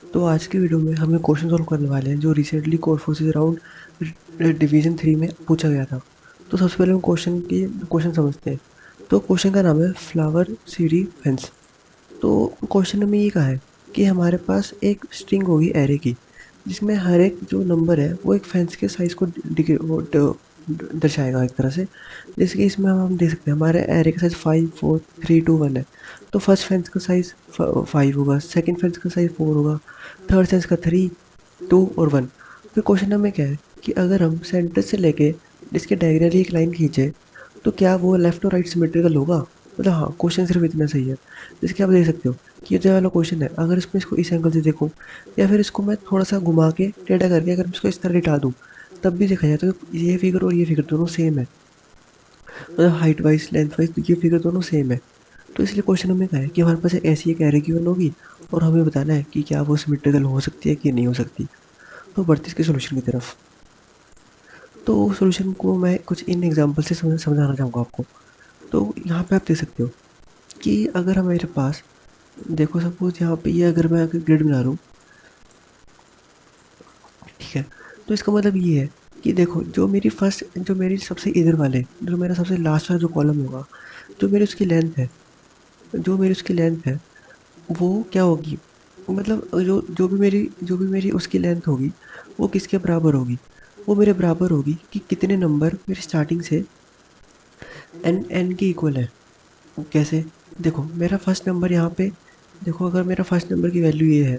तो आज की वीडियो में हम एक क्वेश्चन सॉल्व करने वाले हैं जो recently code forces around division 3 में पूछा गया था। तो सबसे पहले हम क्वेश्चन समझते हैं। तो क्वेश्चन का नाम है फ्लावर सीडी फेंस। तो क्वेश्चन में ये कहा है कि हमारे पास एक स्ट्रिंग होगी एरे की, जिसमें हर एक जो नंबर है वो एक फेंस के साइज को दर्शाएगा एक तरह से। जैसे कि इसमें हम देख सकते हैं हमारे एरे का साइज 5 4 3 2 1 है। तो फर्स्ट फेंस का साइज 5 होगा, सेकंड फेंस का साइज 4 होगा, थर्ड फेंस का 3 2 और 1। फिर क्वेश्चन हमें क्या है कि अगर हम सेंटर से लेके इसके डायगोनली एक लाइन खींचे तो क्या वो लेफ्ट और राइट सिमेट्रिकल होगा। मतलब हाँ, क्वेश्चन सिर्फ इतना सही है। जैसे कि आप देख सकते हो कि ये जो वाला क्वेश्चन है, अगर इसमें इसको इस एंगल से देखूं या फिर इसको मैं थोड़ा सा घुमा के टेढ़ा करके अगर इसको इस तरह लिटा दूं, तब भी देखा जाए तो ये फिगर और ये फिगर दोनों सेम है। मतलब हाइट वाइज लेंथ वाइज ये फिगर दोनों सेम है। तो इसलिए क्वेश्चन हमें कहा है कि हमारे पास एक ऐसी एक एरे गिवन होगी और हमें बताना है कि क्या वो सिमेट्रिकल हो सकती है कि नहीं हो सकती। तो बढ़ते इसके सोल्यूशन की तरफ। तो सोल्यूशन को मैं कुछ इन एग्जांपल से समझाना चाहूँगा आपको। तो यहाँ पे आप देख सकते हो कि अगर हमारे पास, देखो सपोज यहाँ पे ये अगर मैं ग्रिड बना लूँ, ठीक है। तो इसका मतलब ये है कि देखो जो मेरी सबसे इधर वाले, जो मेरा सबसे लास्ट वाला जो कॉलम होगा, जो मेरी उसकी लेंथ है, जो मेरी उसकी लेंथ है वो क्या होगी। मतलब जो भी मेरी उसकी लेंथ होगी वो किसके बराबर होगी। वो मेरे बराबर होगी कि कितने नंबर मेरी स्टार्टिंग से एन एन के इक्वल है। कैसे? देखो मेरा फर्स्ट नंबर यहाँ पे, देखो अगर मेरा फर्स्ट नंबर की वैल्यू ये है,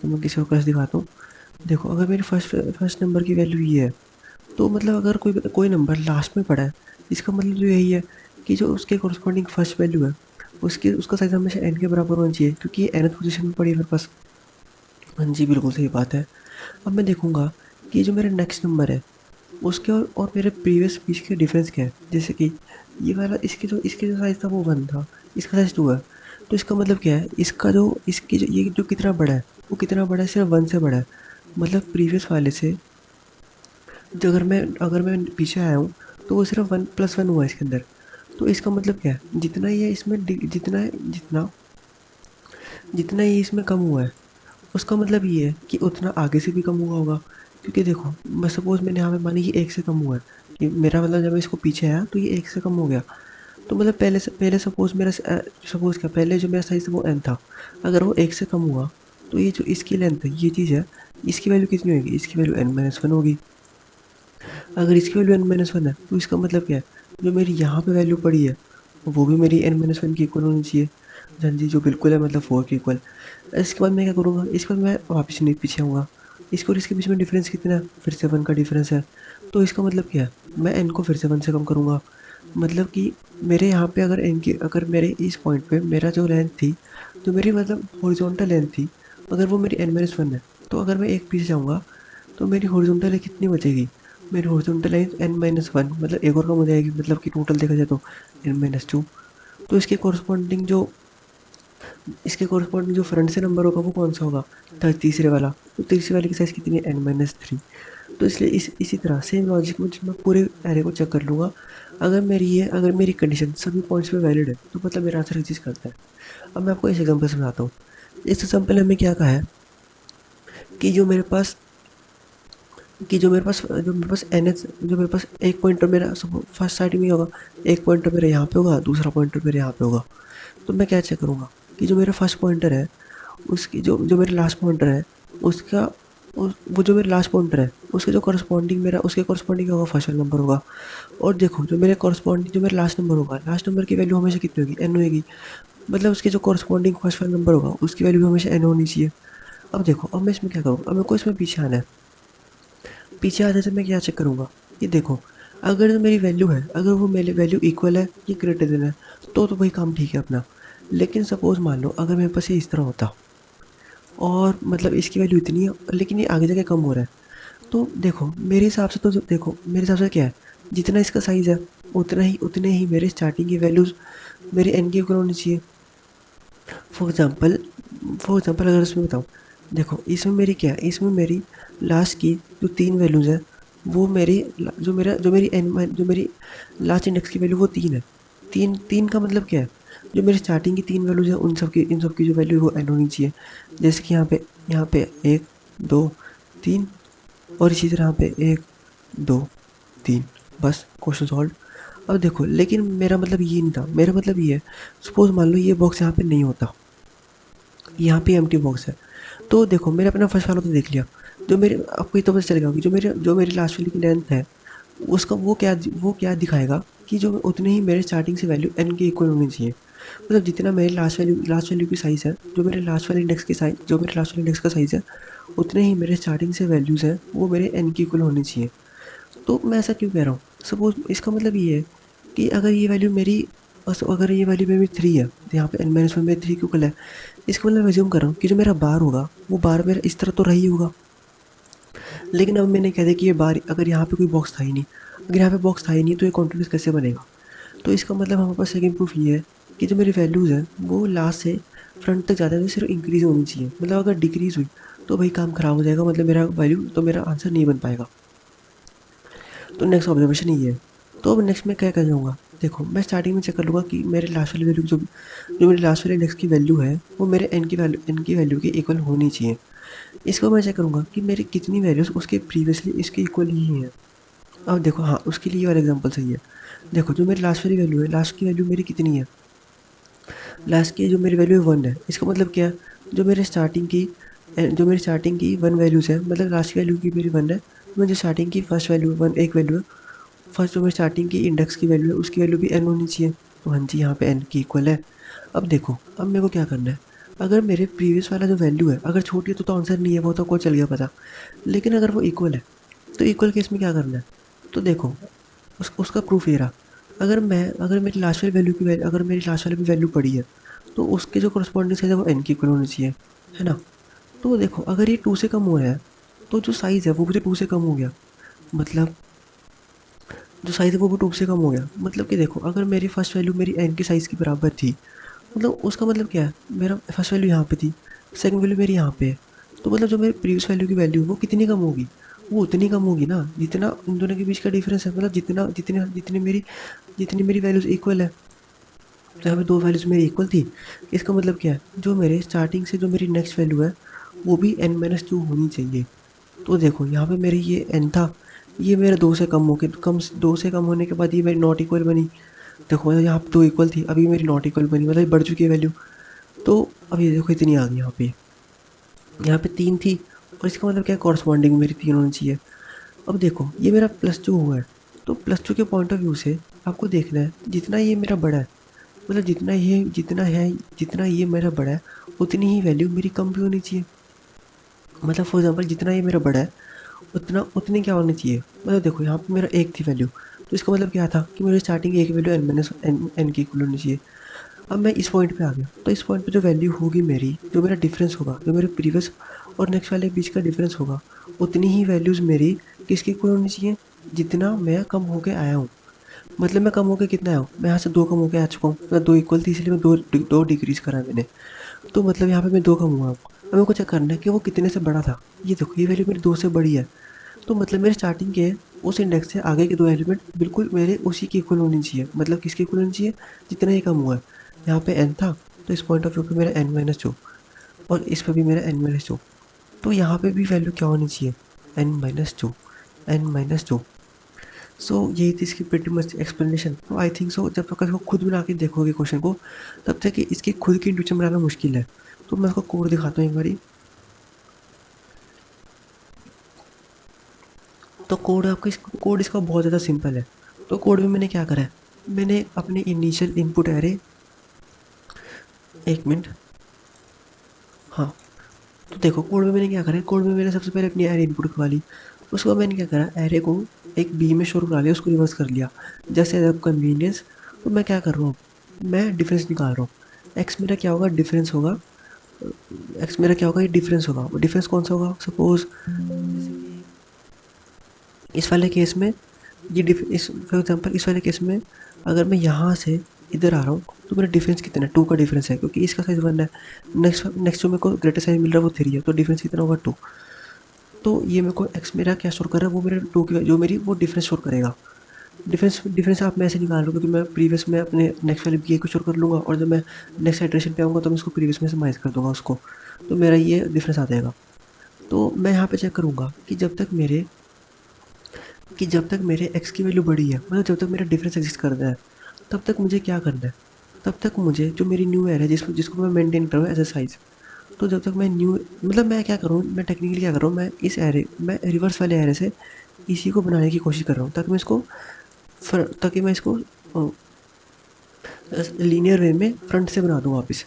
तो मैं किसी और क्लास दिखाता हूँ। देखो अगर मेरी फर्स्ट नंबर की वैल्यू ये है, तो मतलब अगर कोई कोई नंबर लास्ट में पड़ा है, इसका मतलब तो यही है कि जो उसके कॉरस्पॉन्डिंग फर्स्ट वैल्यू है उसकी उसका साइज हमेशा एन के बराबर होना चाहिए, क्योंकि ये nth पोजीशन में पड़ी है मेरे पास। हाँ जी, बिल्कुल सही बात है। अब मैं देखूंगा कि जो मेरा नेक्स्ट नंबर है उसके और मेरे प्रीवियस बीच के डिफरेंस क्या है। जैसे कि ये वाला, इसके जो साइज था वो 1 था, इसका साइज 2 है। तो इसका मतलब क्या है, इसकी जो ये जो कितना बड़ा है, वो कितना बड़ा है, सिर्फ 1 से बड़ा है। मतलब प्रीवियस वाले से जो अगर मैं पीछे आया हूँ तो वो सिर्फ 1 + 1 हुआ है इसके अंदर। तो इसका मतलब क्या है, जितना ये इसमें जितना जितना ये इसमें कम हुआ है, उसका मतलब ये है कि उतना आगे से भी कम हुआ होगा। क्योंकि देखो मैं सपोज मैंने यहाँ पे मानी कि 1 से कम हुआ है, कि मेरा मतलब जब मैं इसको पीछे आया तो ये 1 से कम हो गया। तो मतलब पहले सपोज क्या, पहले जो मेरा साइज था वो n था, अगर वो 1 से कम हुआ तो ये जो इसकी लेंथ है, ये चीज़ है, इसकी वैल्यू कितनी होगी, इसकी वैल्यू n-1 होगी। अगर इसकी वैल्यू n-1 है तो इसका मतलब क्या है, जो मेरी यहाँ पे वैल्यू पड़ी है वो भी मेरी n-1 की इक्वल होनी चाहिए। हाँ जी, जो बिल्कुल है, मतलब 4 के इक्वल। इसके बाद मैं क्या करूँगा, इसके बाद मैं वापस नहीं पीछे आऊँगा। इसको और इसके बीच में डिफरेंस कितना है, फिर से 1 का डिफरेंस है। तो इसका मतलब क्या है, मैं n को फिर से 1 से कम करूँगा। मतलब कि मेरे यहाँ पे अगर मेरे इस पॉइंट पे मेरा जो लेंथ थी, जो मेरी मतलब हॉरिजॉन्टल लेंथ थी, अगर वो मेरी n-1 है, तो अगर मैं एक पीछे जाऊँगा तो मेरी हॉरिजॉन्टल लाइन कितनी बचेगी। मेरी हॉरिजॉन्टल लाइन n-1, मतलब एक और कम हो जाएगी, मतलब कि टोटल देखा जाए तो n-2। तो इसके कोरस्पॉन्डिंग जो फ्रंट से नंबर होगा वो कौन सा होगा, तीसरे वाला। तो तीसरे वाले की साइज कितनी है, n-3। तो इसलिए इसी तरह सेम लॉजिक में जब मैं पूरे एरे को चेक कर लूँगा, अगर मेरी कंडीशन सभी पॉइंट्स पे वैलिड है तो मतलब मेरा आंसर एग्जिस्ट करता है। अब मैं आपको इस एग्जांपल समझाता हूँ। इस एग्जांपल में हमें क्या कहा है कि जो मेरे पास nth, जो मेरे पास एक पॉइंटर मेरा फर्स्ट स्टार्टिंग में होगा, एक पॉइंटर मेरा यहाँ पे होगा, दूसरा पॉइंटर मेरे यहाँ पे होगा। तो मैं क्या चेक करूँगा कि जो मेरा फर्स्ट पॉइंटर है उसकी जो जो मेरा लास्ट पॉइंटर है उसका वो जो मेरा लास्ट पॉइंटर है उसके जो कॉरस्पॉन्डिंग मेरा उसके कॉरस्पॉन्डिंग होगा फर्स्ट वाला नंबर होगा। और देखो जो मेरा लास्ट नंबर होगा, लास्ट नंबर की वैल्यू हमेशा कितनी होगी, n होगी। मतलब उसके जो कॉरस्पॉन्डिंग फर्स्ट वाला नंबर होगा उसकी वैल्यू भी हमेशा n होनी चाहिए। अब देखो, अब मैं इसमें क्या करूँ, अब मेरे को इसमें पीछे आना है। पीछे आने से मैं क्या चेक करूँगा, ये देखो अगर जो मेरी वैल्यू है, अगर वो मेरी वैल्यू इक्वल है या ग्रेटर देन है, तो वही काम ठीक है अपना। लेकिन सपोज मान लो अगर मेरे पास ये इस तरह होता और मतलब इसकी वैल्यू इतनी है लेकिन ये आगे जाके कम हो रहा है, तो देखो मेरे हिसाब से, तो देखो मेरे हिसाब से क्या है, जितना इसका साइज़ है उतने ही मेरे स्टार्टिंग की वैल्यूज़ मेरी एन की इक्वल होनी चाहिए। फॉर एग्जांपल अगर इसमें बताऊँ, देखो इसमें मेरी क्या है, इसमें मेरी लास्ट की जो 3 वैल्यूज़ हैं वो मेरी जो मेरी लास्ट इंडेक्स की वैल्यू वो 3 है। 3 का मतलब क्या है, जो मेरी स्टार्टिंग की 3 वैल्यूज़ हैं इन सब की जो वैल्यू है वो n होनी चाहिए। जैसे कि यहाँ पे 1 2 3 और इसी तरह यहाँ पे 1 2 3, बस क्वेश्चन सॉल्व। अब देखो लेकिन मेरा मतलब ये नहीं था, मेरा मतलब ये है, सपोज़ मान लो ये बॉक्स यहाँ पे नहीं होता, यहाँ पे एम्प्टी बॉक्स है। तो देखो मैंने अपना फर्स्ट वाला तो देख लिया, जो मेरे आपको ये तो पता चलेगा कि जो मेरी लास्ट वाली की लेंथ है उसका वो क्या दिखाएगा कि जो उतनी ही मेरे स्टार्टिंग से वैल्यू n के इक्वल होनी चाहिए। मतलब जितना मेरे लास्ट वैल्यू की साइज़ है, जो मेरे लास्ट वाले इंडेक्स का साइज़ है, उतने ही मेरे स्टार्टिंग से वैल्यूज़ हैं वो मेरे n के इक्वल होनी चाहिए। तो मैं ऐसा क्यों कह रहा हूँ? सपोज़ इसका मतलब ये है कि अगर ये वैल्यू मेरी 3 है, तो यहाँ पे n-1 मेरी 3 के इक्वल है। इसका मतलब मैं अज़्यूम कर रहा हूँ कि जो मेरा बार होगा, वो बार मेरा इस तरह तो रहा ही होगा। लेकिन अब मैंने कह दिया कि ये बार, अगर यहाँ पे कोई बॉक्स था ही नहीं, अगर यहाँ पे बॉक्स था ही नहीं तो ये कॉन्टिन्यूअस कैसे बनेगा? तो इसका मतलब हमारे पास सेकंड प्रूफ ये है कि जो मेरी वैल्यूज़ हैं वो लास्ट से फ्रंट तक ज़्यादा नहीं, सिर्फ इंक्रीज़ होनी चाहिए। मतलब अगर डिक्रीज़ हुई तो भाई काम ख़राब हो जाएगा, मतलब मेरा आंसर नहीं बन पाएगा। तो नेक्स्ट ऑब्जर्वेशन ये है। तो अब नेक्स्ट मैं क्या कर जाऊँगा, देखो मैं स्टार्टिंग में चेक कर लूँगा कि मेरे लास्ट वाली वैल्यू जो मेरी लास्ट वाले इंडेक्स की वैल्यू है वो मेरे n की वैल्यू के इक्वल होनी चाहिए। इसको मैं चेक करूँगा कि मेरी कितनी वैल्यूज़ उसके प्रीवियसली इसके इक्वल ही हैं। अब देखो हाँ, उसके लिए ये वाला एग्जांपल सही है। देखो जो मेरी लास्ट वाली वैल्यू है, लास्ट की वैल्यू मेरी कितनी है? लास्ट की जो मेरी वैल्यू 1 है। इसका मतलब क्या है? जो मेरी स्टार्टिंग की 1 वैल्यूज़ है, मतलब लास्ट की वैल्यू की मेरी 1 है, तो मुझे स्टार्टिंग की फर्स्ट वैल्यू 1 एक वैल्यू है, फर्स्ट जो मेरी स्टार्टिंग की इंडेक्स की वैल्यू है उसकी वैल्यू भी n होनी चाहिए। तो हाँ जी, यहाँ पे n की इक्वल है। अब देखो, अब मेरे को क्या करना है, अगर मेरे प्रीवियस वाला जो वैल्यू है अगर छोटी है तो आंसर नहीं है, वो तो आपको चल गया पता। लेकिन अगर वो इक्वल है, तो इक्वल केस में क्या करना है? तो देखो उसका प्रूफ ये रहा। अगर मेरी लास्ट वाली भी वैल्यू पड़ी है, तो उसके जो करस्पॉन्डिंग साइज़ है वो n की इक्वल होनी चाहिए, है ना? तो देखो अगर ये 2 से कम हो रहा है, तो जो साइज़ है वो भी 2 से कम हो गया। मतलब जो साइज़ है वो भी 2 से कम हो गया। मतलब कि देखो अगर मेरी फर्स्ट वैल्यू मेरी n की साइज़ की बराबर थी, मतलब उसका मतलब क्या है, मेरा फर्स्ट वैल्यू यहाँ पे थी, सेकंड वैल्यू मेरी यहाँ पे है। तो मतलब जो मेरी प्रीवियस वैल्यू की वैल्यू है वो कितनी कम होगी? वो उतनी कम होगी ना जितना उन दोनों के बीच का डिफरेंस है, मतलब जितनी मेरी वैल्यूज़ इक्वल है। तो यहाँ पे 2 वैल्यूज़ मेरी इक्वल थी। इसका मतलब क्या है, जो मेरे स्टार्टिंग से जो मेरी नेक्स्ट वैल्यू है वो भी n-2 होनी चाहिए। तो देखो यहाँ पे मेरी ये n था, ये मेरा 2 से कम हो के 2 से कम होने के बाद ये मेरी नॉट इक्वल बनी। देखो मतलब यहाँ पे 2 इक्वल थी, अभी मेरी नॉट इक्वल बनी, मतलब बढ़ चुकी है वैल्यू। तो अब ये देखो इतनी आ गई यहाँ पे 3 थी, और इसका मतलब क्या है, कॉरस्पॉन्डिंग मेरी 3 होनी चाहिए। अब देखो ये मेरा +2 हुआ है, तो +2 के पॉइंट ऑफ व्यू से आपको देखना है जितना ये मेरा बड़ा है, मतलब जितना ये मेरा बड़ा है उतनी ही वैल्यू मेरी कम भी होनी चाहिए। मतलब फॉर एग्जांपल जितना ये मेरा बड़ा है उतनी क्या होनी चाहिए, मतलब देखो यहाँ पे मेरा 1 थी वैल्यू, तो इसका मतलब क्या था कि मेरी स्टार्टिंग की एक वैल्यू n की इक्वल होनी चाहिए। अब मैं इस पॉइंट पे आ गया, तो इस पॉइंट पे जो वैल्यू होगी मेरी, जो मेरा डिफरेंस होगा, जो मेरे प्रीवियस और नेक्स्ट वाले के बीच का डिफरेंस होगा, उतनी ही वैल्यूज़ मेरी किसकी इक्वल होनी चाहिए, जितना मैं कम होके आया हूँ। मतलब मैं कम होके कितना आया हूँ, मैं यहाँ से 2 कम होके आ चुका हूँ, मैं 2 इक्वल थी इसलिए मैं 2 डिक्रीज़ करा मैंने। तो मतलब यहाँ पे मैं 2 कम हुआ हूँ। अब मेरे को चेक करना है कि वो कितने से बड़ा था। ये देखो ये वैल्यू मेरी 2 से बड़ी है, तो मतलब मेरे स्टार्टिंग के उस इंडेक्स से आगे के 2 एलिमेंट बिल्कुल मेरे उसी की इक्वल होनी चाहिए। मतलब किसकी इक्वल होनी चाहिए, जितना ये कम हुआ है। यहाँ पे n था, तो इस पॉइंट ऑफ व्यू पे मेरा n-2, और इस पे भी मेरा n-2। तो यहाँ पे भी वैल्यू क्या होनी चाहिए, n-2, n-2। सो यही थी इसकी प्रीटी मच एक्सप्लेनेशन। तो आई थिंक सो जब तक इसको खुद बना के देखोगे क्वेश्चन को, तब तक इसकी खुद की इंट्यूशन बनाना मुश्किल है। तो मैं इसको कोड दिखाता हूँ एक बारी। तो कोड इसका बहुत ज़्यादा सिंपल है। तो कोड में मैंने क्या करा है, मैंने अपने इनिशियल इनपुट एरे, एक मिनट, हाँ, तो देखो कोड में मैंने क्या करा है, कोड में मैंने सबसे पहले अपनी एरे इनपुट करवा ली। उसके बाद मैंने क्या करा, एरे को एक बी में स्टोर करा लिया, उसको रिवर्स कर लिया जस्ट एज अ कन्वीनियंस। तो मैं क्या कर रहा हूँ, मैं डिफरेंस निकाल रहा हूँ। एक्स मेरा क्या होगा, डिफरेंस होगा। एक्स मेरा क्या होगा, ये डिफरेंस होगा। वो डिफरेंस कौन सा होगा, सपोज जैसे कि इस वाले केस में फॉर एग्जांपल इस वाले केस में अगर मैं यहाँ से इधर आ रहा हूँ, तो मेरा डिफरेंस कितना है, 2 का डिफरेंस है, क्योंकि इसका साइज़ 1 है। नेक्स्ट जो मेरे को ग्रेटर साइज़ मिल रहा है वो 3 है, तो डिफरेंस कितना होगा, 2। तो ये मेरे को एक्स मेरा क्या स्टोर कर रहा है, वो मेरा 2 की जो मेरी वो डिफरेंस स्टोर करेगा। डिफरेंस डिफरेंस आप मैं ऐसे निकाल रहा हूँ क्योंकि मैं प्रीवियस में अपने नेक्स्ट वाले बी ए को शुरू कर लूँगा और जब मैं नेक्स्ट इटरेशन पे आऊँगा तो मैं उसको प्रीवियस में से माइनस कर दूँगा उसको, तो मेरा ये डिफरेंस आ जाएगा। तो मैं यहाँ पे चेक करूँगा कि जब तक मेरे एक्स की वैल्यू बड़ी है, मतलब जब तक मेरा डिफरेंस एग्जिस्ट करता है, तब तक मुझे क्या करना है, तब तक मुझे जो मेरी न्यू एरे है जिसको मैं मेंटेन कर रहा हूँ एज अ साइज, तो जब तक मैं न्यू मतलब मैं क्या कर रहा हूँ, मैं टेक्निकली क्या कर रहा हूँ, मैं रिवर्स वाले एरे से इसी को बनाने की कोशिश कर रहा हूँ ताकि मैं इसको लीनियर वे में फ्रंट से बना दूँ वापस।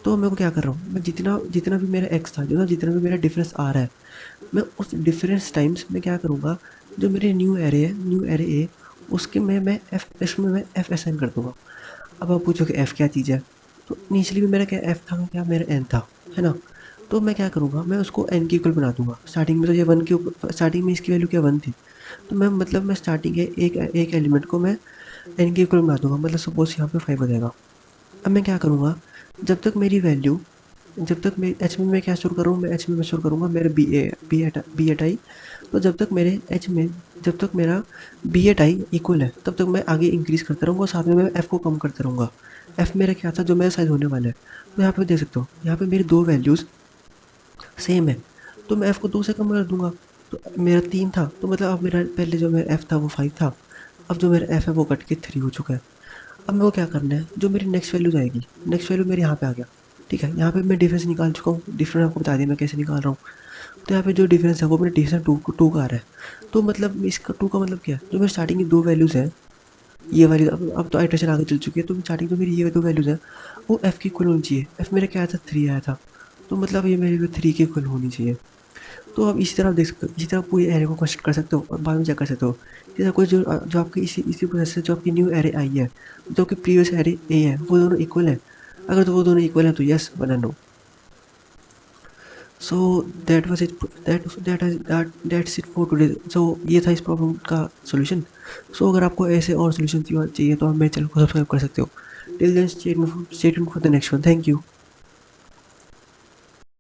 तो मैं को क्या कर रहा हूँ, मैं जितना जितना भी मेरा एक्स था, जितना भी मेरा डिफरेंस आ रहा है, मैं उस डिफरेंस टाइम्स मैं क्या करूँगा, जो मेरे न्यू एरे ए, उसके में मैं एफ इसमें मैं एफ असाइन कर दूँगा। अब आप पूछोगे एफ क्या चीज़ है, तो इनिशियली भी मेरा क्या एफ था, क्या मेरा एन था, है ना? तो मैं क्या करूँगा, मैं उसको एन के इक्वल बना दूँगा। स्टार्टिंग में तो ये वन के ऊपर, स्टार्टिंग में इसकी वैल्यू क्या वन थी, तो मैं स्टार्टिंग के एक एलिमेंट को मैं एन के इक्वल बना दूँगा, मतलब सपोज़ यहाँ पे 5 हो जाएगा। अब मैं क्या करूँगा, जब तक मेरी वैल्यू जब तक मैं एच में मैं क्या स्टोर करूँ, मैं एच में मैं स्टोर करूँगा मेरे बी एट आई। तो जब तक मेरा बी एट आई इक्वल है, तब तक मैं आगे इंक्रीज़ करता रहूँगा और साथ में मैं एफ़ को कम करता रहूँगा। एफ़ मेरा क्या था, जो मेरा साइज़ होने वाला है। तो यहाँ पे देख सकते हो, यहाँ पे मेरी 2 वैल्यूज़ सेम है, तो मैं एफ़ को 2 से कम कर दूँगा। तो मेरा 3 था, तो मतलब अब मेरा पहले जो मेरा एफ़ था वो 5 था, अब जो मेरा एफ़ है वो कट के 3 हो चुका है। अब मेरे को क्या करना है, जो मेरी नेक्स्ट वैल्यू जाएगी, नेक्स्ट वैल्यू मेरे यहाँ पे आ गया, ठीक है? यहाँ पे मैं डिफरेंस निकाल चुका हूँ, डिफरेंस आपको बता दिया मैं कैसे निकाल रहा हूँ। तो यहाँ पे जो डिफरेंस है वो मेरे डिफरेंस टू का आ रहा है। तो मतलब इसका टू का मतलब क्या है, जो मेरी स्टार्टिंग की 2 वैल्यूज़ हैं, ये वाली अब तो आइटरेशन आगे चल चुकी है, तो स्टार्टिंग जो मेरी ये 2 वैल्यूज़ हैं, वो एफ़ की इक्वल होनी चाहिए। एफ़ मेरा क्या आया था, 3 आया था, तो मतलब ये मेरी 3 के इक्वल होनी चाहिए। तो अब इसी तरह आप देख सकते हो, इसी तरह पूरे एरे को कंस्ट्रक्ट कर सकते हो और बाद में चेक कर सकते हो। जैसे कोई जो आपकी इसी प्रोसेस से जो आपकी न्यू एरे आई है, जो आपकी प्रीवियस एरे ए है, वो दोनों इक्वल है। अगर तो वो दोनों इक्वल है तो यस वरना no. So that was it that's it for today. So ये था इस प्रॉब्लम का सॉल्यूशन। सो अगर आपको ऐसे और सॉल्यूशन चाहिए तो आप मेरे चैनल को सब्सक्राइब कर सकते हो। Till then stay tuned for the next one. Thank you.